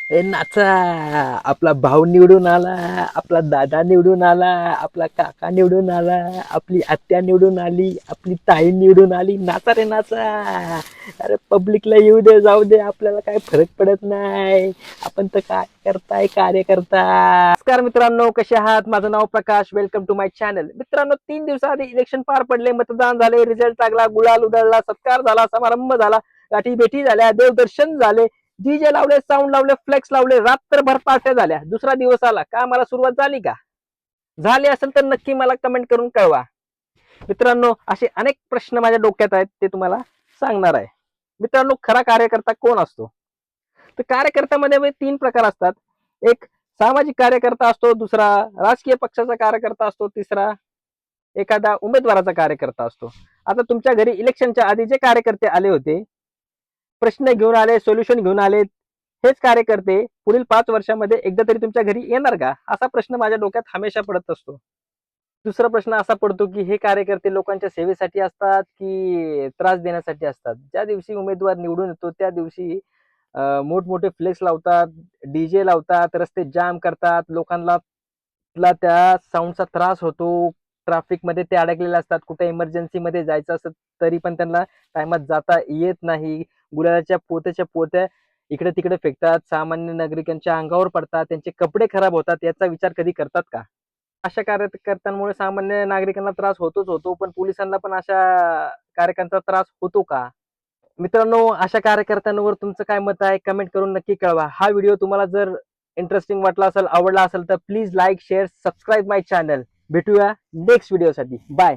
ए नाचा. आपला भाऊ निवडून आला, आपला दादा निवडून आला, आपला काका निवडून आला, आपली आत्या निवडून आली, आपली ताई निवडून आली. नाचा रे नाचा. अरे पब्लिकला येऊ दे जाऊ दे, आपल्याला काय फरक पडत नाही. आपण तर काय करताय, कार्यकर्ता. नमस्कार मित्रांनो, कसे आहात? माझं नाव Prakash. Welcome to my channel. मित्रांनो, 3 दिवसाआधी इलेक्शन पार पडले, मतदान झाले, रिझल्ट लागला, गुलाल उधळला, सत्कार झाला, समारंभ झाला, गाठी भेटी झाल्या, देवदर्शन झाले, डीजे लावले, साऊंड लावले, फ्लेक्स लावले, रात्रभर पार्ट्या झाल्या. दुसरा दिवस आला का, मला सुरुवात झाली का? झाली असेल तर नक्की मला कमेंट करून कळवा. मित्रांनो, असे अनेक प्रश्न माझ्या डोक्यात आहेत, ते तुम्हाला सांगणार आहे. मित्रांनो, खरा कार्यकर्ता कोण असतो? तर कार्यकर्त्यामध्ये 3 प्रकार असतात. एक सामाजिक कार्यकर्ता असतो, दुसरा राजकीय पक्षाचा कार्यकर्ता असतो, तिसरा एखादा उमेदवाराचा कार्यकर्ता असतो. आता तुमच्या घरी इलेक्शनच्या आधी जे कार्यकर्ते आले होते, प्रश्न घेऊन आले, सोल्युशन घेऊन आले, हेच कार्यकर्ते पुढील 5 वर्षामध्ये एकदा तरी तुमच्या घरी येणार का? असा प्रश्न माझ्या डोक्यात हमेशा पडत असतो. दुसरा प्रश्न असा पडतो की हे कार्यकर्ते लोकांच्या सेवेसाठी असतात की त्रास देण्यासाठी असतात? ज्या दिवशी उमेदवार निवडून येतो त्या दिवशी मोठमोठे फ्लेक्स लावतात, डीजे लावतात, रस्ते जाम करतात, लोकांना त्या साऊंडचा त्रास होतो. ट्रॅफिकमध्ये ते अडकलेले असतात. कुठे इमर्जन्सीमध्ये जायचं असतं तरी पण त्यांना टायमात जाता येत नाही. गुलालाच्या पोत्याच्या पोत्या इकडे तिकडे फेकतात. सामान्य नागरिकांच्या अंगावर पडतात. त्यांचे कपडे खराब होतात. याचा विचार कधी करतात का? अशा कार्यकर्त्यांमुळे सामान्य नागरिकांना त्रास होतोच होतो, पण पोलिसांना पण अशा कार्यकर्त्यांचा त्रास होतो का? मित्रांनो, अशा कार्यकर्त्यांवर तुमचं काय मत आहे? कमेंट करून नक्की कळवा. हा व्हिडिओ तुम्हाला जर इंटरेस्टिंग वाटला असेल, आवडला असेल तर please like, share, subscribe my channel. भेटूया नेक्स्ट व्हिडिओसाठी. बाय.